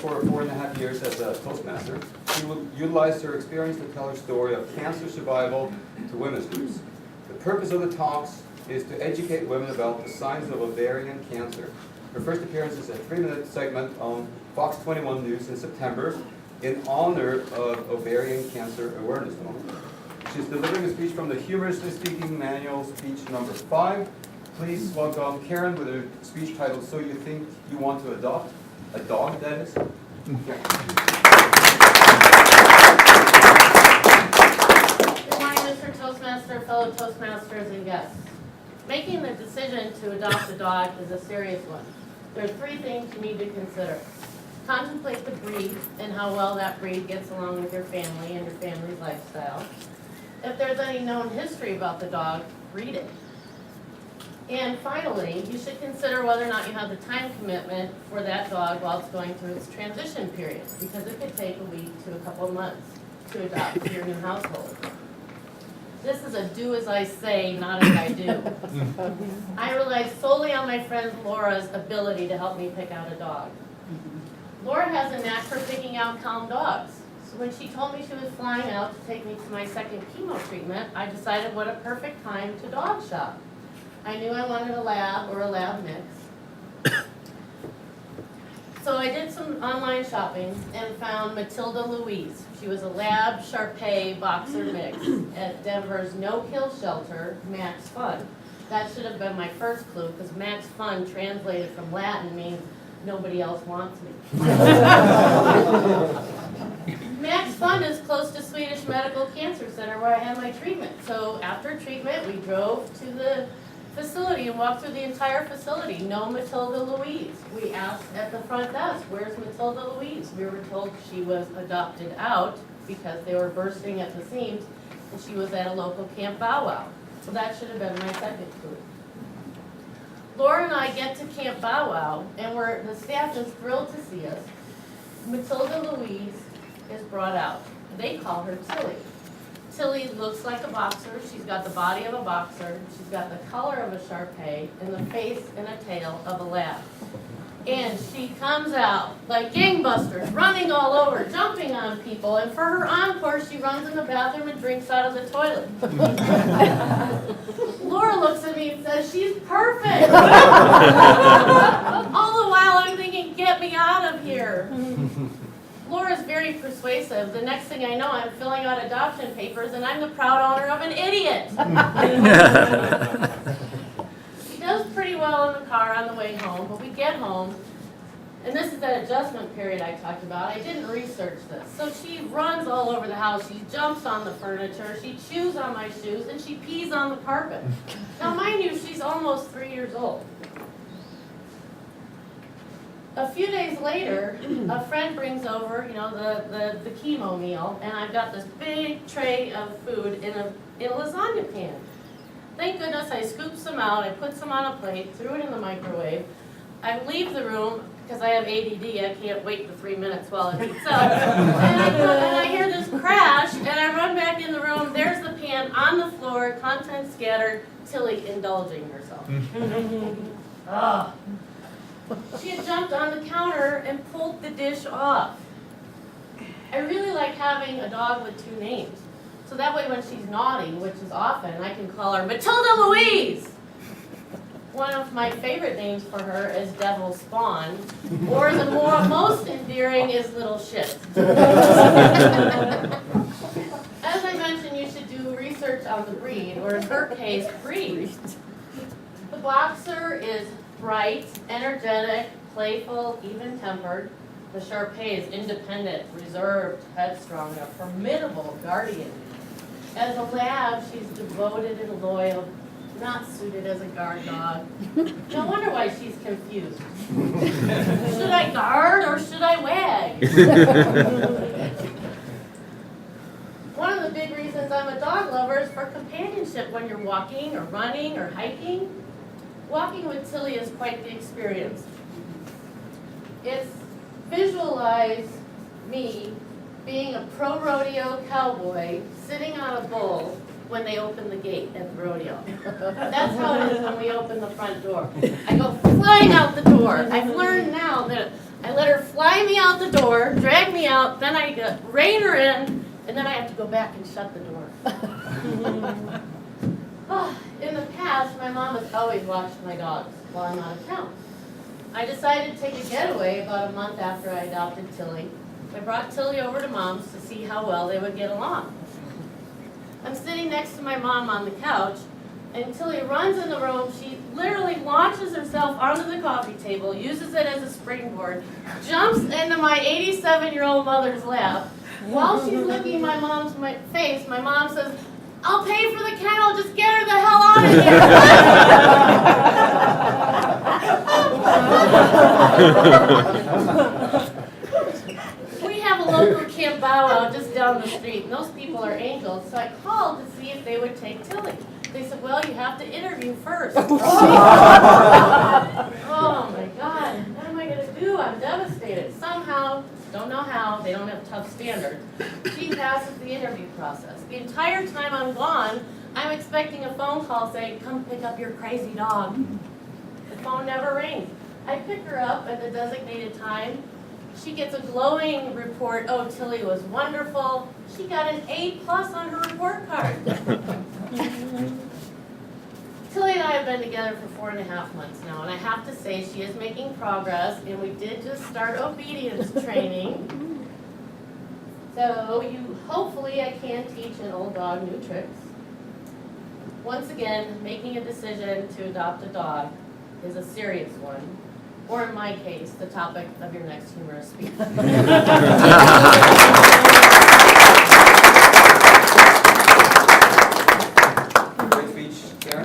for 4.5 years as a Toastmaster. She utilized her experience to tell her story of cancer survival to women's groups. The purpose of the talks is to educate women about the signs of ovarian cancer. Her first appearance is a 3-minute segment on Fox 21 News in September in honor of Ovarian Cancer Awareness Month. She's delivering a speech from the Humorously Speaking Manual, speech number 5. Please welcome Caryn with her speech titled, So You Think You Want to Adopt? A Dog, that is. Good morning, Mr. Toastmaster, fellow Toastmasters, and guests. Making the decision to adopt a dog is a serious one. There are 3 things you need to consider. Contemplate the breed and how well that breed gets along with your family and your family's lifestyle. If there's any known history about the dog, read it. And finally, you should consider whether or not you have the time commitment for that dog while it's going through its transition period, because it could take a week to a couple of months to adopt your new household. This is a do as I say, not as I do. I rely solely on my friend Laura's ability to help me pick out a dog. Laura has a knack for picking out calm dogs. So when she told me she was flying out to take me to my second chemo treatment, I decided what a perfect time to dog shop. I knew I wanted a lab or a lab mix. So I did some online shopping and found Matilda Louise. She was a lab Shar-Pei boxer mix at Denver's no-kill shelter, Max Fun. That should have been my first clue, because Max Fun translated from Latin means nobody else wants me. Max Fun is close to Swedish Medical Cancer Center where I had my treatment. So after treatment, we drove to the facility and walked through the entire facility. No Matilda Louise. We asked at the front desk, where's Matilda Louise? We were told she was adopted out because they were bursting at the seams, and she was at a local Camp Bow Wow. So that should have been my second clue. Laura and I get to Camp Bow Wow, and the staff is thrilled to see us. Matilda Louise is brought out. They call her Tilly. Tilly looks like a boxer. She's got the body of a boxer. She's got the color of a Shar-Pei and the face and a tail of a lab. And she comes out like gangbusters, running all over, jumping on people. And for her encore, she runs in the bathroom and drinks out of the toilet. Laura looks at me and says, she's perfect. All the while I'm thinking, get me out of here. Laura's very persuasive. The next thing I know, I'm filling out adoption papers, and I'm the proud owner of an idiot. She does pretty well in the car on the way home, but we get home, and this is that adjustment period I talked about. I didn't research this. So she runs all over the house. She jumps on the furniture. She chews on my shoes, and she pees on the carpet. Now, mind you, she's almost 3 years old. A few days later, a friend brings over, the chemo meal, and I've got this big tray of food in a lasagna pan. Thank goodness I scooped some out, I put some on a plate, threw it in the microwave. I leave the room, because I have ADD, I can't wait the 3 minutes while it heats up. And I hear this crash, and I run back in the room, there's the pan on the floor, contents scattered, Tilly indulging herself. Oh. She had jumped on the counter and pulled the dish off. I really like having a dog with 2 names. So that way when she's naughty, which is often, I can call her Matilda Louise. One of my favorite names for her is Devil Spawn, or the most endearing is Little Shit. As I mentioned, you should do research on the breed, or in her case, breed. The boxer is bright, energetic, playful, even-tempered. The Shar-Pei is independent, reserved, headstrong, a formidable guardian. As a lab, she's devoted and loyal, not suited as a guard dog. No wonder why she's confused. Should I guard or should I wag? One of the big reasons I'm a dog lover is for companionship when you're walking or running or hiking. Walking with Tilly is quite the experience. It's visualize me being a pro rodeo cowboy sitting on a bull when they open the gate at the rodeo. That's how it is when we open the front door. I go flying out the door. I've learned now that I let her fly me out the door, drag me out, then I rein her in, and then I have to go back and shut the door. In the past, my mom has always watched my dogs while I'm out of town. I decided to take a getaway about a month after I adopted Tilly. I brought Tilly over to Mom's to see how well they would get along. I'm sitting next to my mom on the couch, and Tilly runs in the room. She literally launches herself onto the coffee table, uses it as a springboard, jumps into my 87-year-old mother's lap. While she's licking my mom's face, my mom says, "I'll pay for the kennel, just get her the hell out of here." We have a local Camp Bow Wow just down the street, and those people are angels, so I called to see if they would take Tilly. They said, "Well, you have to interview first." Oh my God, what am I going to do? I'm devastated. Somehow, don't know how, they don't have tough standards, she passes the interview process. The entire time I'm gone, I'm expecting a phone call saying, "Come pick up your crazy dog." The phone never rings. I pick her up at the designated time. She gets a glowing report. "Oh, Tilly was wonderful. She got an A+ on her report card." Tilly and I have been together for 4.5 months now, and I have to say she is making progress, and we did just start obedience training. So hopefully I can teach an old dog new tricks. Once again, making a decision to adopt a dog is a serious one, or in my case, the topic of your next humorous speech.